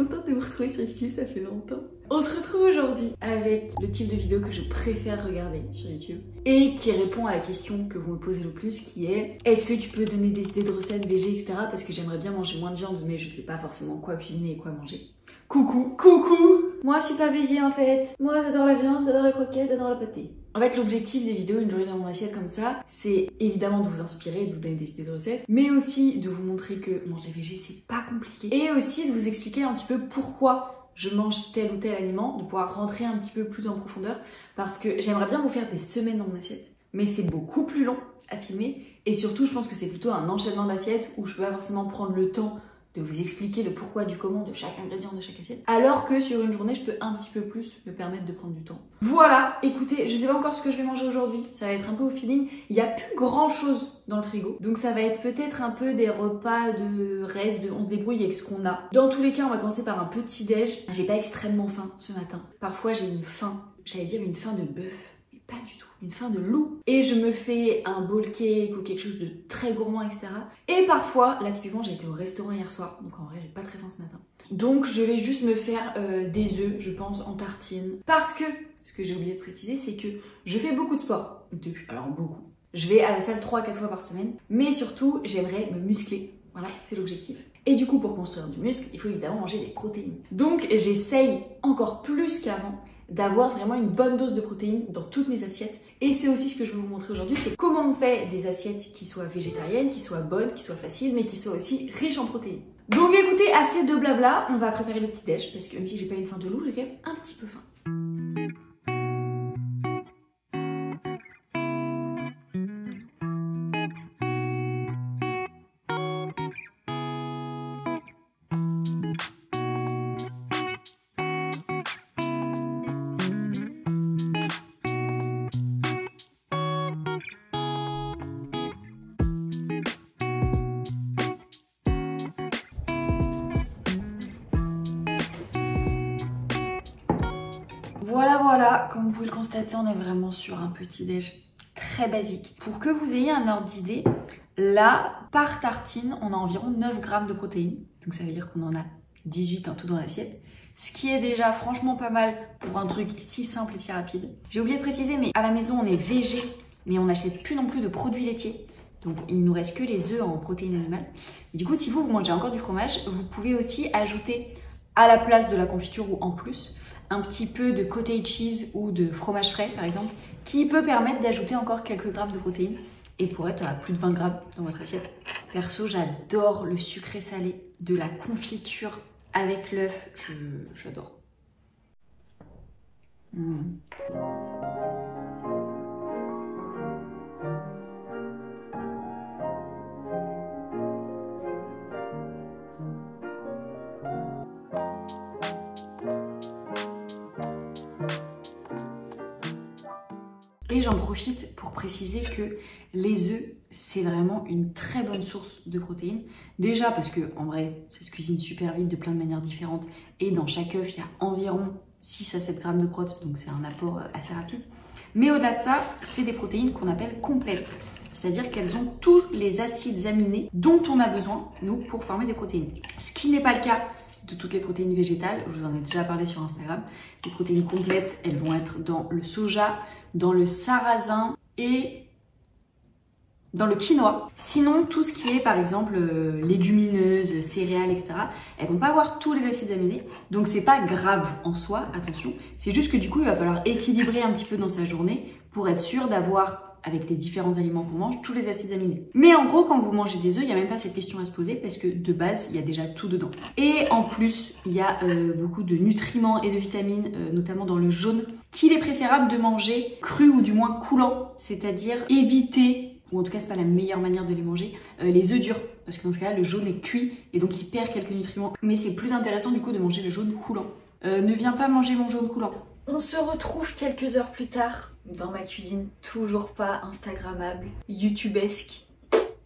contente de vous retrouver sur YouTube, ça fait longtemps. On se retrouve aujourd'hui avec le type de vidéo que je préfère regarder sur YouTube et qui répond à la question que vous me posez le plus, qui est est-ce que tu peux donner des idées de recettes végé, etc. parce que j'aimerais bien manger moins de viande mais je sais pas forcément quoi cuisiner et quoi manger. Coucou, coucou. Moi je suis pas végé en fait. Moi j'adore la viande, j'adore la croquette, j'adore la pâté. En fait, l'objectif des vidéos, une journée dans mon assiette comme ça, c'est évidemment de vous inspirer, de vous donner des idées de recettes, mais aussi de vous montrer que manger végé, c'est pas compliqué. Et aussi de vous expliquer un petit peu pourquoi je mange tel ou tel aliment, de pouvoir rentrer un petit peu plus en profondeur, parce que j'aimerais bien vous faire des semaines dans mon assiette, mais c'est beaucoup plus long à filmer, et surtout, je pense que c'est plutôt un enchaînement d'assiettes où je peux pas forcément prendre le temps de vous expliquer le pourquoi du comment de chaque ingrédient de chaque assiette, alors que sur une journée je peux un petit peu plus me permettre de prendre du temps. Voilà, écoutez, je sais pas encore ce que je vais manger aujourd'hui, ça va être un peu au feeling, il y a plus grand chose dans le frigo, donc ça va être peut-être un peu des repas de reste, on se débrouille avec ce qu'on a. Dans tous les cas, on va commencer par un petit déj. J'ai pas extrêmement faim ce matin, parfois j'ai une faim, j'allais dire une faim de bœuf. Pas du tout, une faim de loup. Et je me fais un bowl cake ou quelque chose de très gourmand, etc. Et parfois, là typiquement j'ai été au restaurant hier soir, donc en vrai j'ai pas très faim ce matin. Donc je vais juste me faire des œufs, je pense, en tartine. Parce que, ce que j'ai oublié de préciser, c'est que je fais beaucoup de sport depuis, alors beaucoup. Je vais à la salle 3 à 4 fois par semaine, mais surtout j'aimerais me muscler. Voilà, c'est l'objectif. Et du coup, pour construire du muscle, il faut évidemment manger des protéines. Donc j'essaye encore plus qu'avant d'avoir vraiment une bonne dose de protéines dans toutes mes assiettes. Et c'est aussi ce que je vais vous montrer aujourd'hui, c'est comment on fait des assiettes qui soient végétariennes, qui soient bonnes, qui soient faciles, mais qui soient aussi riches en protéines. Donc écoutez, assez de blabla, on va préparer le petit déj, parce que même si j'ai pas une faim de loup, j'ai quand même un petit peu faim. Voilà, comme vous pouvez le constater, on est vraiment sur un petit déj très basique. Pour que vous ayez un ordre d'idée, là, par tartine, on a environ 9 grammes de protéines. Donc ça veut dire qu'on en a 18 en tout dans l'assiette. Ce qui est déjà franchement pas mal pour un truc si simple et si rapide. J'ai oublié de préciser, mais à la maison, on est végé, mais on n'achète plus non plus de produits laitiers. Donc il nous reste que les œufs en protéines animales. Et du coup, si vous mangez encore du fromage, vous pouvez aussi ajouter à la place de la confiture ou en plus, un petit peu de cottage cheese ou de fromage frais par exemple, qui peut permettre d'ajouter encore quelques grammes de protéines et pour être à plus de 20 grammes dans votre assiette. Perso, j'adore le sucré salé de la confiture avec l'œuf, j'adore. Et j'en profite pour préciser que les œufs, c'est vraiment une très bonne source de protéines. Déjà parce que, en vrai, ça se cuisine super vite de plein de manières différentes. Et dans chaque œuf, il y a environ 6 à 7 grammes de protéines, donc c'est un apport assez rapide. Mais au-delà de ça, c'est des protéines qu'on appelle complètes. C'est-à-dire qu'elles ont tous les acides aminés dont on a besoin, nous, pour former des protéines. Ce qui n'est pas le cas de toutes les protéines végétales, je vous en ai déjà parlé sur Instagram. Les protéines complètes, elles vont être dans le soja, dans le sarrasin et dans le quinoa. Sinon, tout ce qui est par exemple légumineuses, céréales, etc., elles vont pas avoir tous les acides aminés. Donc c'est pas grave en soi, attention. C'est juste que du coup, il va falloir équilibrer un petit peu dans sa journée pour être sûr d'avoir, avec les différents aliments qu'on mange, tous les acides aminés. Mais en gros, quand vous mangez des œufs, il n'y a même pas cette question à se poser parce que de base, il y a déjà tout dedans. Et en plus, il y a beaucoup de nutriments et de vitamines, notamment dans le jaune, qu'il est préférable de manger cru ou du moins coulant, c'est-à-dire éviter, ou en tout cas c'est pas la meilleure manière de les manger, les œufs durs. Parce que dans ce cas-là, le jaune est cuit et donc il perd quelques nutriments. Mais c'est plus intéressant du coup de manger le jaune coulant. Ne viens pas manger mon jaune coulant. On se retrouve quelques heures plus tard dans ma cuisine, toujours pas instagrammable, youtubesque,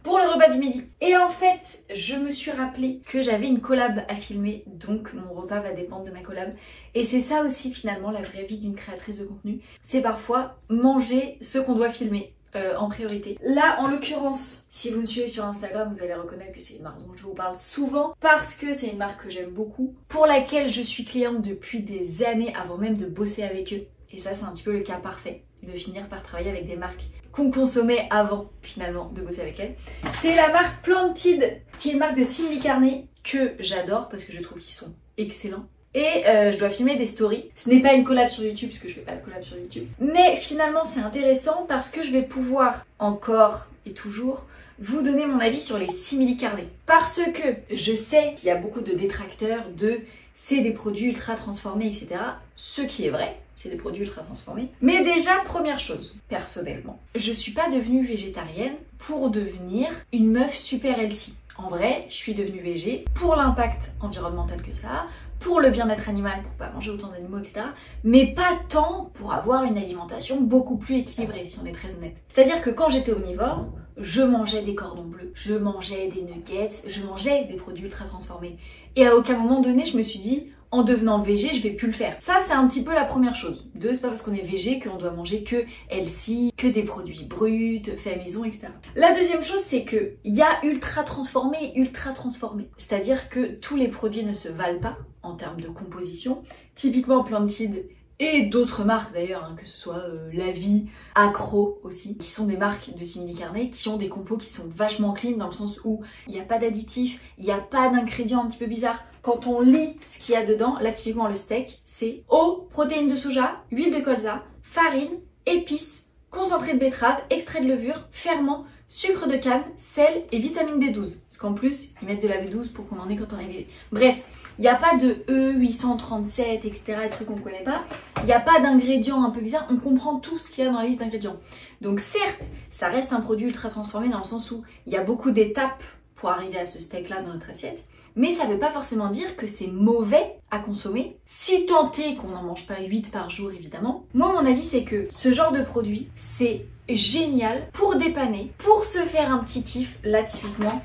pour le repas du midi. Et en fait, je me suis rappelé que j'avais une collab à filmer, donc mon repas va dépendre de ma collab. Et c'est ça aussi finalement la vraie vie d'une créatrice de contenu, c'est parfois manger ce qu'on doit filmer. en priorité. Là, en l'occurrence, si vous me suivez sur Instagram, vous allez reconnaître que c'est une marque dont je vous parle souvent parce que c'est une marque que j'aime beaucoup, pour laquelle je suis cliente depuis des années avant même de bosser avec eux. Et ça, c'est un petit peu le cas parfait de finir par travailler avec des marques qu'on consommait avant finalement de bosser avec elles. C'est la marque Planted, qui est une marque de silicarné que j'adore parce que je trouve qu'ils sont excellents. Et je dois filmer des stories. Ce n'est pas une collab sur YouTube parce que je fais pas de collab sur YouTube. Mais finalement c'est intéressant parce que je vais pouvoir encore et toujours vous donner mon avis sur les simili-carnets. Parce que je sais qu'il y a beaucoup de détracteurs de c'est des produits ultra transformés, etc. Ce qui est vrai, c'est des produits ultra transformés. Mais déjà, première chose, personnellement, je suis pas devenue végétarienne pour devenir une meuf super healthy. En vrai, je suis devenue végé pour l'impact environnemental que ça a, pour le bien-être animal, pour pas manger autant d'animaux, etc. Mais pas tant pour avoir une alimentation beaucoup plus équilibrée, si on est très honnête. C'est-à-dire que quand j'étais omnivore, je mangeais des cordons bleus, je mangeais des nuggets, je mangeais des produits ultra transformés. Et à aucun moment donné, je me suis dit, en devenant végé, je vais plus le faire. Ça, c'est un petit peu la première chose. Deux, c'est pas parce qu'on est végé qu'on doit manger que healthy, que des produits bruts, faits à maison, etc. La deuxième chose, c'est que il y a ultra transformé et ultra transformé. C'est-à-dire que tous les produits ne se valent pas en termes de composition. Typiquement Planted et d'autres marques d'ailleurs, hein, que ce soit La Vie, Accro aussi, qui sont des marques de silicarné qui ont des compos qui sont vachement clean dans le sens où il n'y a pas d'additifs, il n'y a pas d'ingrédients un petit peu bizarres. Quand on lit ce qu'il y a dedans, là typiquement le steak, c'est eau, protéines de soja, huile de colza, farine, épices, concentré de betterave, extrait de levure, ferment, sucre de canne, sel et vitamine B12. Parce qu'en plus, ils mettent de la B12 pour qu'on en ait quand on est végé. Bref, il n'y a pas de E837, etc. des trucs qu'on ne connaît pas. Il n'y a pas d'ingrédients un peu bizarres. On comprend tout ce qu'il y a dans la liste d'ingrédients. Donc certes, ça reste un produit ultra transformé dans le sens où il y a beaucoup d'étapes pour arriver à ce steak-là dans notre assiette. Mais ça ne veut pas forcément dire que c'est mauvais à consommer, si tant est qu'on n'en mange pas 8 par jour évidemment. Moi mon avis c'est que ce genre de produit c'est génial pour dépanner, pour se faire un petit kiff. Là typiquement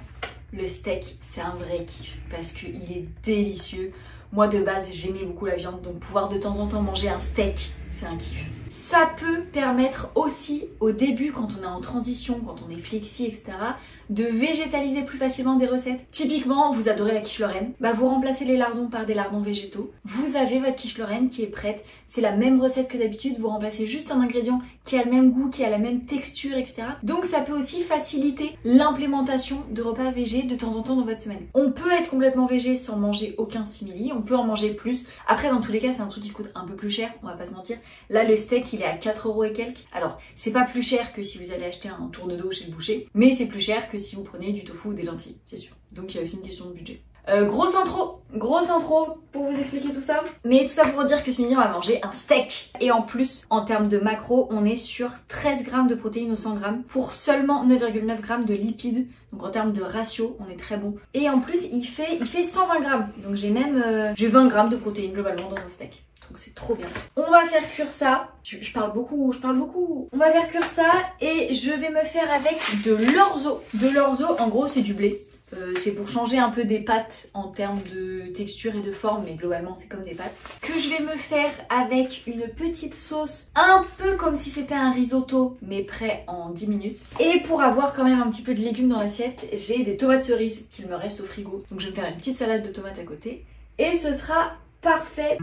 le steak c'est un vrai kiff parce qu'il est délicieux. Moi de base j'aimais beaucoup la viande, donc pouvoir de temps en temps manger un steak c'est un kiff. Ça peut permettre aussi au début quand on est en transition, quand on est flexi, etc. de végétaliser plus facilement des recettes. Typiquement, vous adorez la quiche Lorraine, bah vous remplacez les lardons par des lardons végétaux. Vous avez votre quiche Lorraine qui est prête. C'est la même recette que d'habitude, vous remplacez juste un ingrédient qui a le même goût, qui a la même texture, etc. Donc ça peut aussi faciliter l'implémentation de repas végés de temps en temps dans votre semaine. On peut être complètement végé sans manger aucun simili, on peut en manger plus. Après dans tous les cas c'est un truc qui coûte un peu plus cher, on va pas se mentir. Là le steak il est à 4 € et quelques. Alors c'est pas plus cher que si vous allez acheter un tourne d'eau chez le boucher, mais c'est plus cher que si vous prenez du tofu ou des lentilles, c'est sûr. Donc il y a aussi une question de budget. Grosse intro pour vous expliquer tout ça. Mais tout ça pour dire que ce midi on va manger un steak. Et en plus, en termes de macros, on est sur 13 grammes de protéines au 100 grammes pour seulement 9,9 grammes de lipides. Donc en termes de ratio, on est très bon. Et en plus, il fait 120 grammes. Donc j'ai même j'ai 20 grammes de protéines globalement dans un steak. Donc c'est trop bien. On va faire cuire ça. Je parle beaucoup. On va faire cuire ça et je vais me faire avec de l'orzo. De l'orzo, en gros, c'est du blé. C'est pour changer un peu des pâtes en termes de texture et de forme, mais globalement c'est comme des pâtes. Que je vais me faire avec une petite sauce, un peu comme si c'était un risotto, mais prêt en 10 minutes. Et pour avoir quand même un petit peu de légumes dans l'assiette, j'ai des tomates cerises qu'il me reste au frigo. Donc je vais me faire une petite salade de tomates à côté. Et ce sera parfait.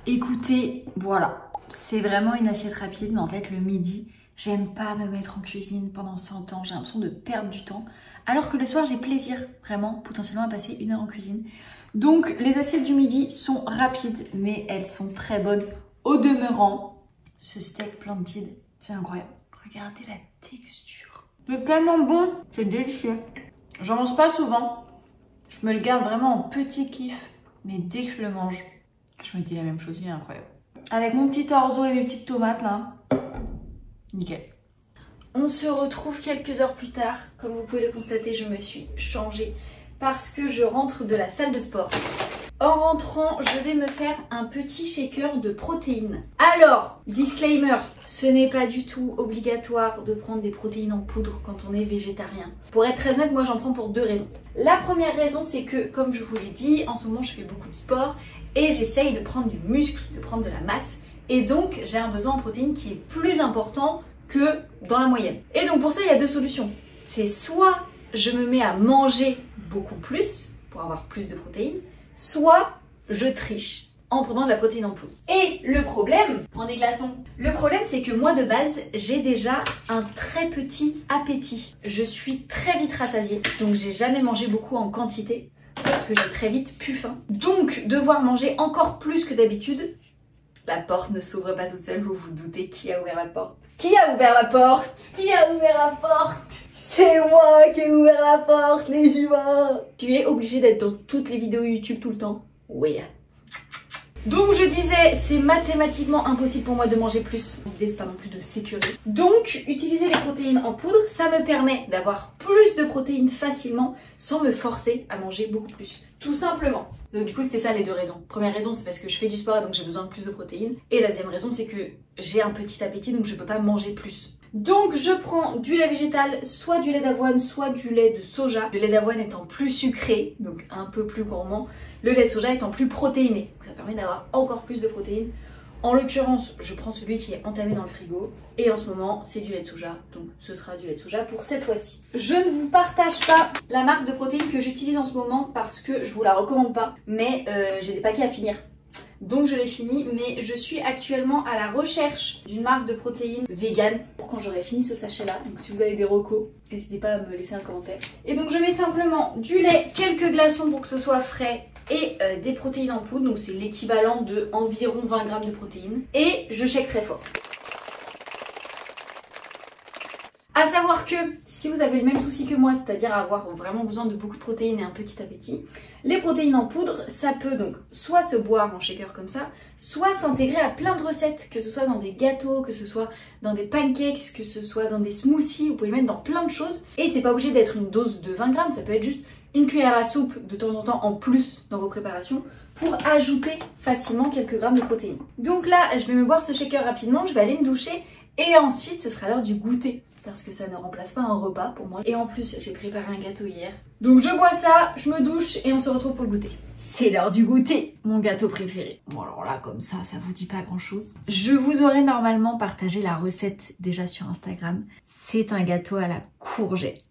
Écoutez, voilà, c'est vraiment une assiette rapide, mais en fait le midi, j'aime pas me mettre en cuisine pendant 100 ans, j'ai l'impression de perdre du temps, alors que le soir j'ai plaisir vraiment potentiellement à passer 1 heure en cuisine. Donc les assiettes du midi sont rapides, mais elles sont très bonnes au demeurant. Ce steak Planted, c'est incroyable, regardez la texture. C'est tellement bon, c'est délicieux. J'en mange pas souvent, je me le garde vraiment en petit kiff, mais dès que je le mange, je me dis la même chose, il est incroyable. Avec mon petit orzo et mes petites tomates là, nickel. On se retrouve quelques heures plus tard. Comme vous pouvez le constater, je me suis changée parce que je rentre de la salle de sport. En rentrant, je vais me faire un petit shaker de protéines. Alors, disclaimer, ce n'est pas du tout obligatoire de prendre des protéines en poudre quand on est végétarien. Pour être très honnête, moi j'en prends pour 2 raisons. La première raison, c'est que, comme je vous l'ai dit, en ce moment je fais beaucoup de sport et j'essaye de prendre du muscle, de prendre de la masse. Et donc, j'ai un besoin en protéines qui est plus important que dans la moyenne. Et donc pour ça, il y a 2 solutions. C'est soit je me mets à manger beaucoup plus pour avoir plus de protéines, soit je triche en prenant de la protéine en poudre. Et le problème, en déglaçons, le problème c'est que moi de base, j'ai déjà un très petit appétit. Je suis très vite rassasiée, donc j'ai jamais mangé beaucoup en quantité parce que j'ai très vite plus faim. Donc devoir manger encore plus que d'habitude, la porte ne s'ouvre pas toute seule, vous vous doutez qui a ouvert la porte? Qui a ouvert la porte? Qui a ouvert la porte? C'est moi qui ai ouvert la porte, les humains! Tu es obligé d'être dans toutes les vidéos YouTube tout le temps? Oui. Donc je disais, c'est mathématiquement impossible pour moi de manger plus. L'idée c'est pas non plus de s'écurer. Donc utiliser les protéines en poudre, ça me permet d'avoir plus de protéines facilement sans me forcer à manger beaucoup plus. Tout simplement. Donc du coup c'était ça les 2 raisons. Première raison c'est parce que je fais du sport et donc j'ai besoin de plus de protéines. Et la deuxième raison c'est que j'ai un petit appétit donc je peux pas manger plus. Donc je prends du lait végétal, soit du lait d'avoine, soit du lait de soja. Le lait d'avoine étant plus sucré, donc un peu plus gourmand. Le lait de soja étant plus protéiné. Donc ça permet d'avoir encore plus de protéines. En l'occurrence, je prends celui qui est entamé dans le frigo. Et en ce moment, c'est du lait de soja. Donc ce sera du lait de soja pour cette fois-ci. Je ne vous partage pas la marque de protéines que j'utilise en ce moment parce que je vous la recommande pas. Mais j'ai des paquets à finir. Donc je l'ai fini, mais je suis actuellement à la recherche d'une marque de protéines vegan pour quand j'aurai fini ce sachet là. Donc si vous avez des recos, n'hésitez pas à me laisser un commentaire. Et donc je mets simplement du lait, quelques glaçons pour que ce soit frais et des protéines en poudre. Donc c'est l'équivalent de environ 20 grammes de protéines. Et je shake très fort. À savoir que si vous avez le même souci que moi, c'est-à-dire avoir vraiment besoin de beaucoup de protéines et un petit appétit, les protéines en poudre, ça peut donc soit se boire en shaker comme ça, soit s'intégrer à plein de recettes, que ce soit dans des gâteaux, que ce soit dans des pancakes, que ce soit dans des smoothies, vous pouvez le mettre dans plein de choses. Et c'est pas obligé d'être une dose de 20 grammes, ça peut être juste une cuillère à soupe de temps en temps en plus dans vos préparations pour ajouter facilement quelques grammes de protéines. Donc là, je vais me boire ce shaker rapidement, je vais aller me doucher et ensuite ce sera l'heure du goûter. Parce que ça ne remplace pas un repas pour moi. Et en plus, j'ai préparé un gâteau hier. Donc je bois ça, je me douche et on se retrouve pour le goûter. C'est l'heure du goûter, mon gâteau préféré. Bon alors là, comme ça vous dit pas grand chose. Je vous aurais normalement partagé la recette déjà sur Instagram. C'est un gâteau à la courgette.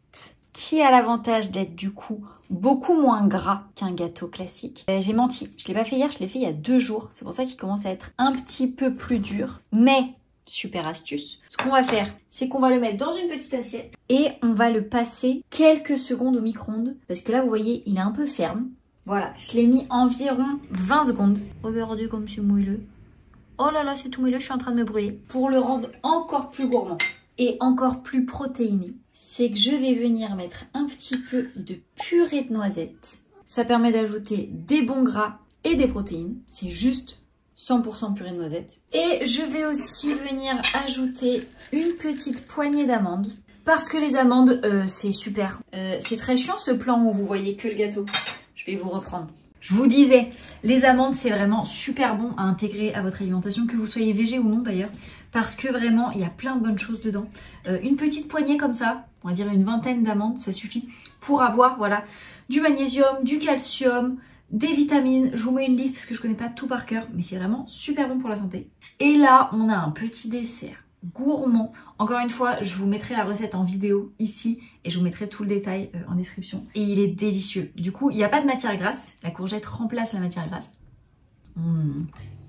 Qui a l'avantage d'être du coup beaucoup moins gras qu'un gâteau classique. J'ai menti, je l'ai pas fait hier, je l'ai fait il y a 2 jours. C'est pour ça qu'il commence à être un petit peu plus dur. Mais... super astuce. Ce qu'on va faire, c'est qu'on va le mettre dans une petite assiette et on va le passer quelques secondes au micro-ondes. Parce que là, vous voyez, il est un peu ferme. Voilà, je l'ai mis environ 20 secondes. Regardez comme c'est moelleux. Oh là là, c'est tout moelleux, je suis en train de me brûler. Pour le rendre encore plus gourmand et encore plus protéiné, c'est que je vais venir mettre un petit peu de purée de noisettes. Ça permet d'ajouter des bons gras et des protéines. C'est juste 100% purée de noisettes. Et je vais aussi venir ajouter une petite poignée d'amandes. Parce que les amandes, c'est super. C'est très chiant ce plan où vous voyez que le gâteau. Je vais vous reprendre. Je vous disais, les amandes, c'est vraiment super bon à intégrer à votre alimentation, que vous soyez végé ou non d'ailleurs. Parce que vraiment, il y a plein de bonnes choses dedans. Une petite poignée comme ça, on va dire une vingtaine d'amandes, ça suffit pour avoir voilà, du magnésium, du calcium, des vitamines. Je vous mets une liste parce que je connais pas tout par cœur, mais c'est vraiment super bon pour la santé. Et là, on a un petit dessert gourmand. Encore une fois, je vous mettrai la recette en vidéo ici et je vous mettrai tout le détail en description. Et il est délicieux. Du coup, il n'y a pas de matière grasse. La courgette remplace la matière grasse.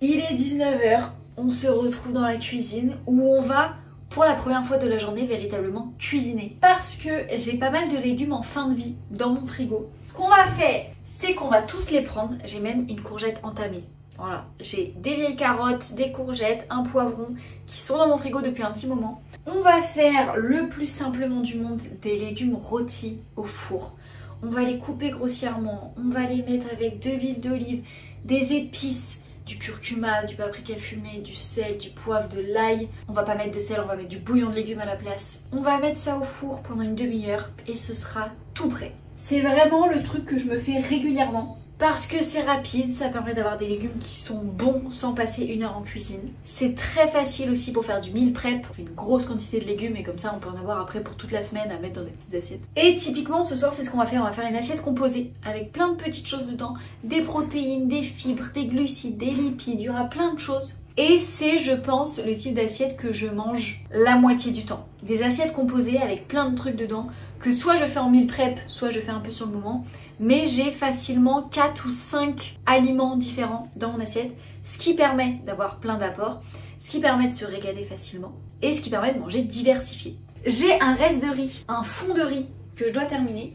Il est 19 h. On se retrouve dans la cuisine où on va, pour la première fois de la journée, véritablement cuisiner. Parce que j'ai pas mal de légumes en fin de vie dans mon frigo. Ce qu'on va faire, c'est qu'on va tous les prendre. J'ai même une courgette entamée. Voilà, j'ai des vieilles carottes, des courgettes, un poivron qui sont dans mon frigo depuis un petit moment. On va faire le plus simplement du monde des légumes rôtis au four. On va les couper grossièrement, on va les mettre avec de l'huile d'olive, des épices, du curcuma, du paprika fumé, du sel, du poivre, de l'ail. On va pas mettre de sel, on va mettre du bouillon de légumes à la place. On va mettre ça au four pendant une demi-heure et ce sera tout prêt. C'est vraiment le truc que je me fais régulièrement. parce que c'est rapide, ça permet d'avoir des légumes qui sont bons sans passer 1 heure en cuisine. C'est très facile aussi pour faire du meal prep, on fait une grosse quantité de légumes et comme ça on peut en avoir après pour toute la semaine à mettre dans des petites assiettes. Et typiquement ce soir c'est ce qu'on va faire une assiette composée avec plein de petites choses dedans, des protéines, des fibres, des glucides, des lipides, il y aura plein de choses. Et c'est, je pense, le type d'assiette que je mange la moitié du temps. Des assiettes composées avec plein de trucs dedans, que soit je fais en meal prep, soit je fais un peu sur le moment. Mais j'ai facilement 4 ou 5 aliments différents dans mon assiette, ce qui permet d'avoir plein d'apports, ce qui permet de se régaler facilement et ce qui permet de manger diversifié. J'ai un reste de riz, un fond de riz que je dois terminer.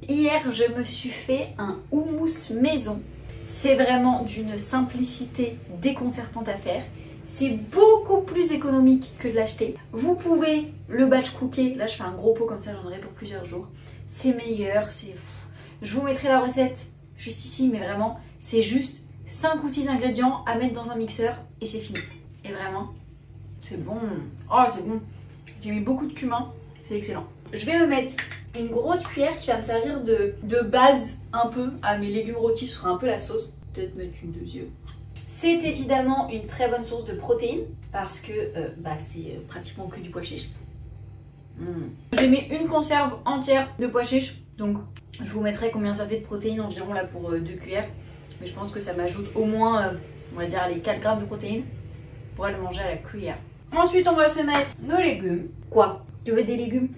Hier, je me suis fait un houmous maison. C'est vraiment d'une simplicité déconcertante à faire. C'est beaucoup plus économique que de l'acheter. Vous pouvez le batch cooker. Là, je fais un gros pot comme ça, j'en aurai pour plusieurs jours. C'est meilleur, c'est fou. Je vous mettrai la recette juste ici, mais vraiment, c'est juste 5 ou 6 ingrédients à mettre dans un mixeur et c'est fini. Et vraiment, c'est bon. Oh, c'est bon. J'ai mis beaucoup de cumin, c'est excellent. Je vais me mettre une grosse cuillère qui va me servir de base un peu à mes légumes rôtis, ce sera un peu la sauce. Peut-être mettre une deuxième. C'est évidemment une très bonne source de protéines parce que c'est pratiquement que du pois chiche. J'ai mis une conserve entière de pois chiche, donc je vous mettrai combien ça fait de protéines environ là pour 2 cuillères. Mais je pense que ça m'ajoute au moins, on va dire les 4 grammes de protéines. On pourra le manger à la cuillère. Ensuite on va se mettre nos légumes. Quoi? Tu veux des légumes?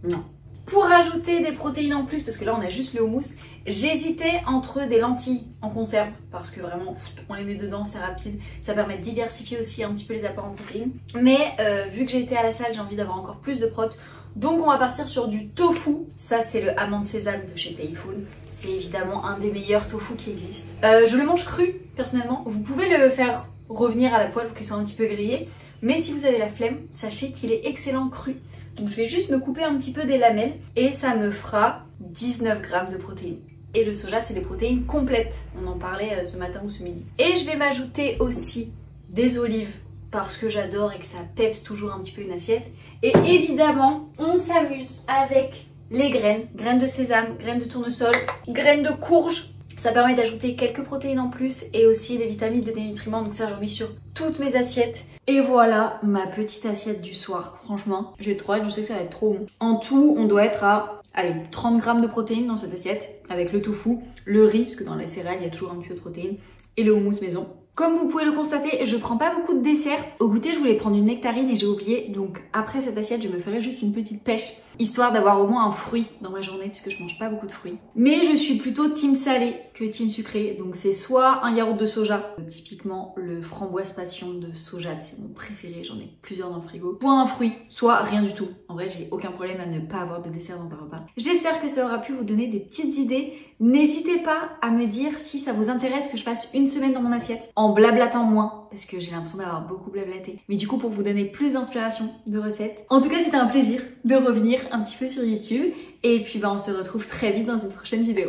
Non. Pour ajouter des protéines en plus, parce que là on a juste le houmous, j'hésitais entre des lentilles en conserve, parce que vraiment on les met dedans, c'est rapide, ça permet de diversifier aussi un petit peu les apports en protéines. Mais vu que j'ai été à la salle, j'ai envie d'avoir encore plus de prot, donc on va partir sur du tofu. Ça c'est le amande sésame de chez Tayfood, c'est évidemment un des meilleurs tofu qui existent. Je le mange cru personnellement, vous pouvez le faire revenir à la poêle pour qu'il soit un petit peu grillé, mais si vous avez la flemme, sachez qu'il est excellent cru. Donc je vais juste me couper un petit peu des lamelles et ça me fera 19 grammes de protéines. Et le soja, c'est des protéines complètes. On en parlait ce matin ou ce midi. Et je vais m'ajouter aussi des olives parce que j'adore et que ça peps toujours un petit peu une assiette. Et évidemment, on s'amuse avec les graines. Graines de sésame, graines de tournesol, graines de courge. Ça permet d'ajouter quelques protéines en plus et aussi des vitamines et des nutriments. Donc ça, j'en mets sur toutes mes assiettes. Et voilà ma petite assiette du soir. Franchement, j'ai trop hâte, je sais que ça va être trop bon. En tout, on doit être à 30 grammes de protéines dans cette assiette avec le tofu, le riz, parce que dans les céréales, il y a toujours un petit peu de protéines, et le houmous maison. Comme vous pouvez le constater, je prends pas beaucoup de dessert. Au goûter, je voulais prendre une nectarine et j'ai oublié. Donc après cette assiette, je me ferai juste une petite pêche, histoire d'avoir au moins un fruit dans ma journée, puisque je mange pas beaucoup de fruits. Mais je suis plutôt team salé que team sucré. Donc c'est soit un yaourt de soja, typiquement le framboise passion de soja, c'est mon préféré, j'en ai plusieurs dans le frigo. Soit un fruit, soit rien du tout. En vrai, j'ai aucun problème à ne pas avoir de dessert dans un repas. J'espère que ça aura pu vous donner des petites idées. N'hésitez pas à me dire si ça vous intéresse que je fasse une semaine dans mon assiette, en blablatant moins, parce que j'ai l'impression d'avoir beaucoup blablaté. Mais du coup, pour vous donner plus d'inspiration de recettes. En tout cas, c'était un plaisir de revenir un petit peu sur YouTube. Et puis, on se retrouve très vite dans une prochaine vidéo.